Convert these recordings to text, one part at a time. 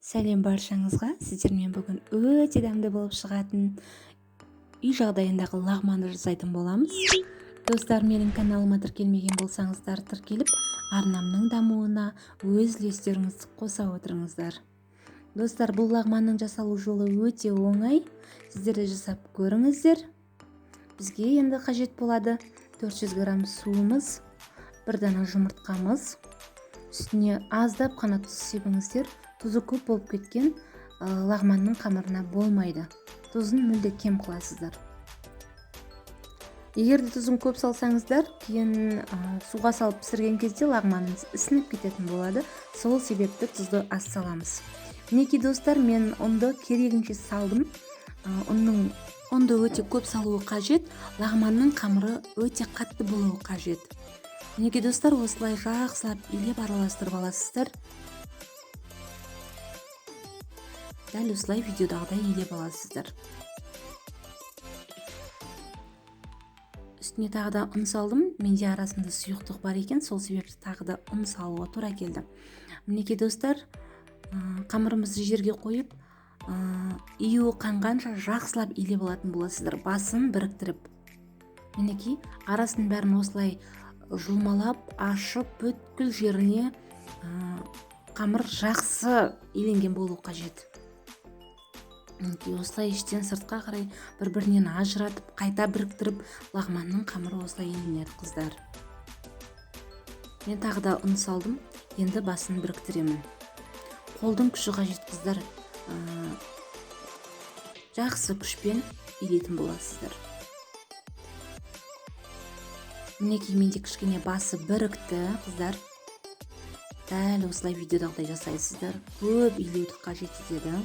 Сәлем баршаңызға. Сіздермен бүгін өте дәмді болып шығатын үй жағдайындағы лағманды жасайтын боламыз. Достар, менің каналыма тіркелмеген болсаңыздар, тіркеліп, арнамның дамуына өз үлестеріңізді қоса отырыңыздар. Достар, бұл лағманның жасалу жолы өте оңай. Сіздер де жасап көріңіздер. Бізге енді қажет болады 400 грамм суымыз, бір дана жұмыртқамыз, үстіне аздап қана тұз себіңіздер. Тұзы көп болып кеткен лағманның қамырына болмайды. Тұзын мүлде кем қыласыздар. Егер де тұзын көп салсаңыздар, кейін суға салып пісірген кезде лағманымыз ісініп кететін болады. Сол себепті тұзды аз саламыз. Мінекей достар, мен ұнды керегінше салдым. Ұнды өте көп салуы қажет, лағманның қамыры өте қатты болуы қажет. Мінекей достар, осылай жақсылап илеп араластырып аласыздар. Дәл осылай видеодағыдай илеп аласыздар. Үстіне тағы да ұн салдым. Менде арасында сұйықтық бар екен, сол себепті тағы да ұн салуға тура келді. Мінекей достар, қамырымызды жерге қойып, июі қанғанша жақсылап илеп алатын боласыздар, басын біріктіріп. Мінекей арасын бәрін осылай жұлмалап, ашып, бүткіл жеріне қамыр жақсы иленген болу қажет. Осылай іштен сыртқа қарай бір-бірінен ажыратып, қайта біріктіріп, лағманның қамыры осылай иленеді, қыздар. Мен тағы да ұн салдым, енді басын біріктіремін. Қолдың күші қажет, қыздар. Жақсы күшпен илейтін боласыздар. Мінекей менде кішкене басы бірікті, қыздар. Дәл осылай видеодағыдай жасайсыздар. Көп илеуді қажет етеді.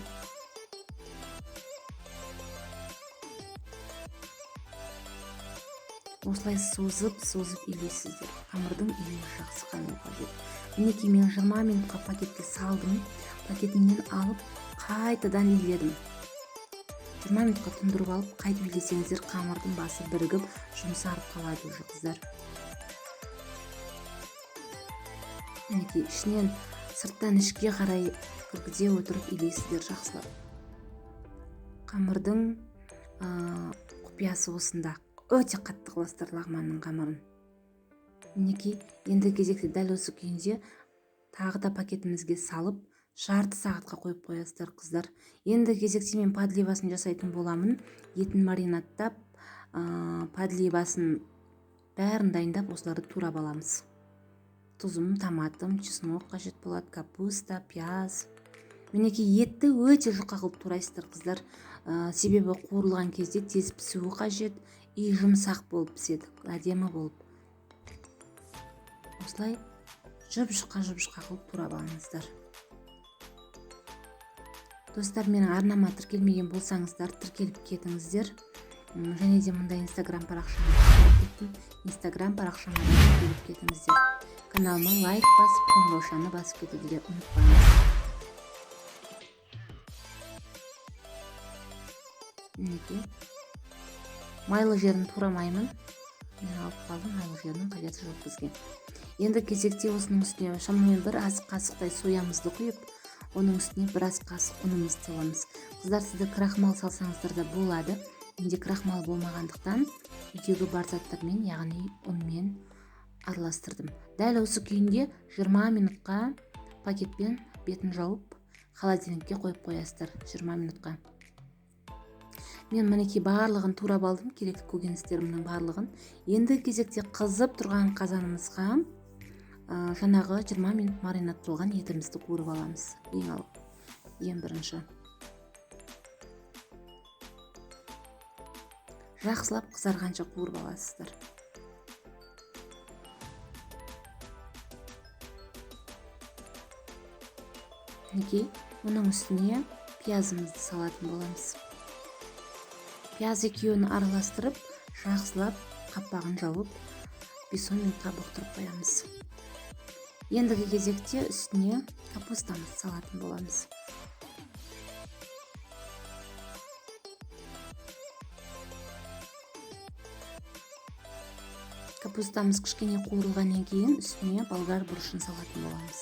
Осылай созып илейсіздер. Қамырдың июі жақсы қануы қажет. Мінекей мен 20 минутқа пакетке салдым. Пакетімнен алып, қайтадан иледім. 20 минутқа тұндырып алып, қайтып илесеңіздер, қамырдың басы бірігіп, жұмсарып қалады уже, қыздар. Мінекей ішінен сырттан ішке қарай кіргізе отырып илейсіздер жақсылап. Қамырдың құпиясы осында. Өте қатты қыласыздар лағманның қамырын. Мінекей енді кезекте дәл осы күйінде тағы да пакетімізге салып, жарты сағатқа қойып қоясыздар, қыздар. Енді кезекте мен подливасын жасайтын боламын. Етін маринадтап, подливасын бәрін дайындап, осыларды турап аламыз. Тұзым, томатым, чеснок қажет болады, капуста, пияз. Мінекей етті өте жұқа қылып турайсыздар, қыздар. Себебі қуырылған кезде тез пісуі қажет, и жұмсақ болып піседі, әдемі болып. Осылай жұп-жұқа қылып турап алыңыздар. Достар, менің арнама тіркелмеген болсаңыздар, тіркеліп кетіңіздер. Және де мұнда инстаграм парақшама тіркеліп кетіңіздер. Каналыма лайк басып, қоңыраушаны басып кетуді де ұмытпаңыз. Мінекей майлы жерін турамаймын. Мен алып қалдым, майлы жерінің қажеті жоқ бізге. Енді кезекте осының үстіне шамамен бір ас қасықтай соямызды құйып, оның үстіне бір ас қасық ұнымызды саламыз. Қыздар, сізді крахмал салсаңыздар да болады. Менде крахмал болмағандықтан үйдегі бар заттармен, яғни ұнмен араластырдым. Дәл осы күйінде 20 минутқа пакетпен бетін жауып, холодильникке қойып қоясыздар 20 минутқа. Мен мінекей барлығын турап алдым, керекті көкөністерімнің барлығын. Енді кезекте қызып тұрған қазанымызға жаңағы 20 минут маринадталған етімізді қуырып аламыз. Ең бірінші. Жақсылап қызарғанша қуырып аласыздар. Мінекей оның үстіне пиязымызды салатын боламыз. Пияз екеуін араластырып, жақсылап қапағын жауып, 5-10 минутқа бұқтырып қоямыз. Ендігі кезекте үстіне капустамызды салатын боламыз. Капустамыз кішкене қуырылғаннан кейін үстіне болгар бұрышын салатын боламыз.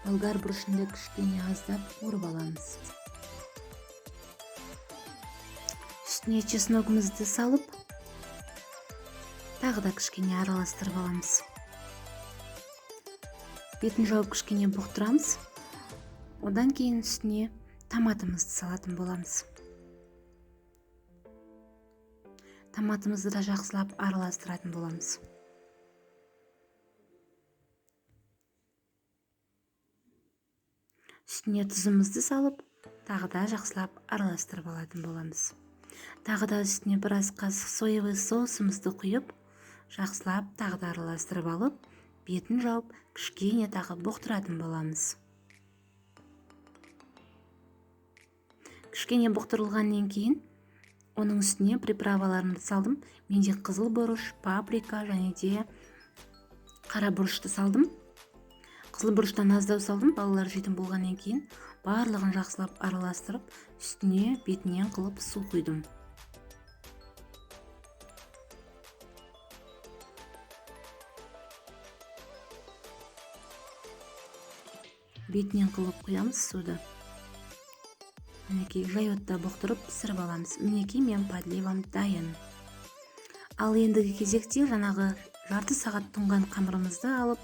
болгар бурушунда кичине аздап уруп аламыз. Үстүнө чесногубузду салып, дагы да кичине аралаштырып аламыз. Бетин жаап кичине буктурамыз. Одан кийин үстүнө томатымызды салатын боламыз. Томатымызды да жакшылап аралаштыратын боламыз. Үстүнө тузумузду салып, дагы да жакшылап аралаштырып алатын боламыз. Дагы да үстүнө бир аз касык соевый соусумузду куюп, жакшылап дагы да аралаштырып алып, бетин жаап кичине дагы буктуратын боламыз. Кичине буктурулгандан кийин onun üstüne приправаларымды салдым. Менде кызыл буруш, паприка және де кара бурушты салдым. Кызыл буруштан аздау салдым. Балалар жейтін болгандан кийин барлығын жакшылап аралаштырып, үстүнө бетинен кылып суу куйдум. Бетинен кылып куямыз сууду. Мінекей жайотта буктуруп пісіріп аламыз. Мінекей мен подливам дайын. Ал ендігі кезекте жанагы жарты сағат туңган камырымызды алып,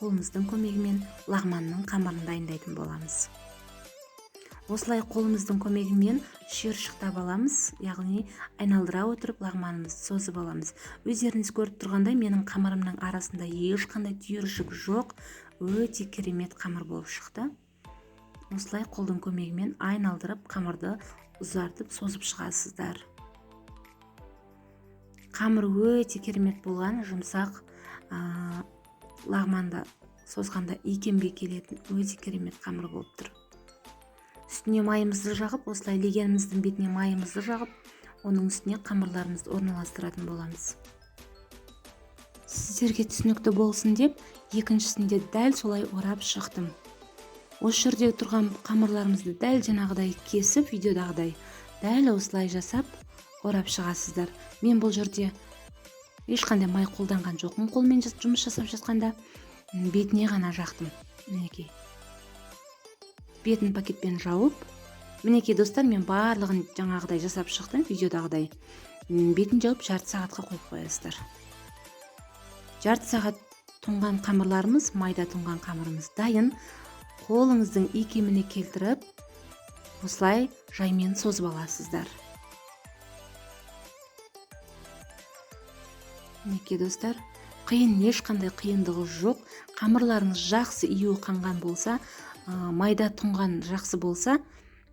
колумуздун көмегімен лагманның камырын дайындайтын боламыз. Осылай колумуздун көмегімен шиыршыктап аламыз, яғни айналдыра отырып лагманымызды созып аламыз. Өздеріңіз көріп тургандай, менің камырымның арасында ешқандай түйіршік жоқ, өте керемет камыр болып шықты. Осылай колдун көмегімен айналдырып, камырды ұзартып, созып шығасыздар. Камыр өте керемет болған, жұмсақ, лагманда созғанда икемге келетін өте керемет камыр болып тұр. Үстіне майымызды жағып, осылай легеніміздің бетіне майымызды жағып, оның үстіне камырларымызды орналастыратын боламыз. Сіздерге түсінікті болсын деп, екіншісінде дәл солай орап шықтым. Осы жерде тұрған камырларымызды дәл жанағыдай кесіп, видеодағыдай дәл осылай жасап орап шығасыздар. Мен бұл жерде ешқандай май қолданған жоқпын. Қолмен жұмыс жасап жатқанда бетіне ғана жақтым. Мінекей. Бетін пакетпен жауып, мінекей достар, мен барлығын жаңағыдай жасап шықтым, видеодағыдай. Бетін жауып жарты сағатқа қойып қоясыздар. Жарты сағат тұнған қамырларымыз, майда тұнған қамырымыз дайын. Қолыңыздың икеміне келтіріп, осылай жаймен созып аласыздар. Мінекей достар, ешқандай қиындығы жоқ. Қамырларыңыз жақсы июі қанған болса, майда тұнған жақсы болса,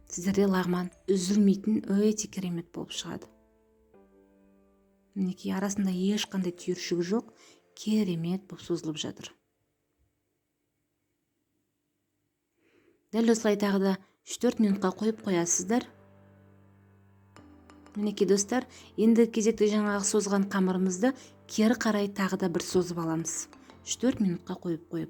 сіздерде лагман үзілмейтін өте керемет болып шығады. Мінекей арасында ешқандай түйіршігі жоқ, керемет болып созылып жатыр. Дәл осылай тағы да 3-4 минутқа қойып қоясыздар. Мінекей достар, енді кезекте жаңағы созған қамырымызды кері қарай тағы да бір созып аламыз. 3-4 минутқа қойып.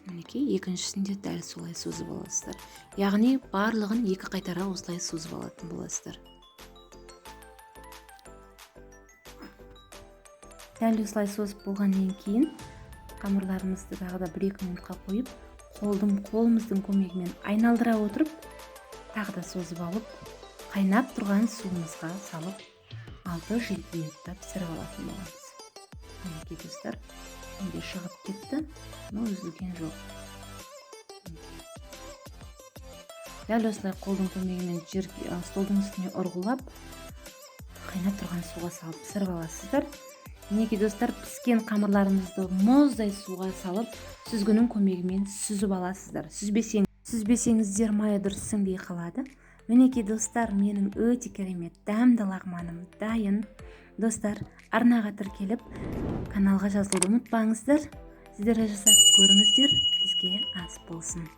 Мінекей екіншісінде дәл солай созып аласыздар. Яғни барлығын екі қайтара осылай созып алатын боласыздар. Дәл осылай созып болғаннан кейін қамырларымызды тағы да 1-2 минутқа қойып, қолымыздың көмегімен айналдыра отырып, тағы да созып алып, қайнап тұрған суымызға салып, 6-7 минутта пісіріп алатын боламыз. Мінекей достар, менде шығып кетті, но үзілген жоқ. Дәл осылай қолдың көмегімен столдың үстіне ұрғылап, қайнап тұрған суға салып пісіріп аласыздар. Мінекей достар, піскен қамырларымызды мұздай суға салып, сүзгінің көмегімен сүзіп аласыздар. Сүзбесеңіздер майы дұрыс сіңбей қалады. Мінекей достар, менің өте керемет дәмді лагманым дайын. Достар, арнаға тіркеліп, каналға жазылуды ұмытпаңыздар. Сіздер жасап көріңіздер, бізге ас болсын.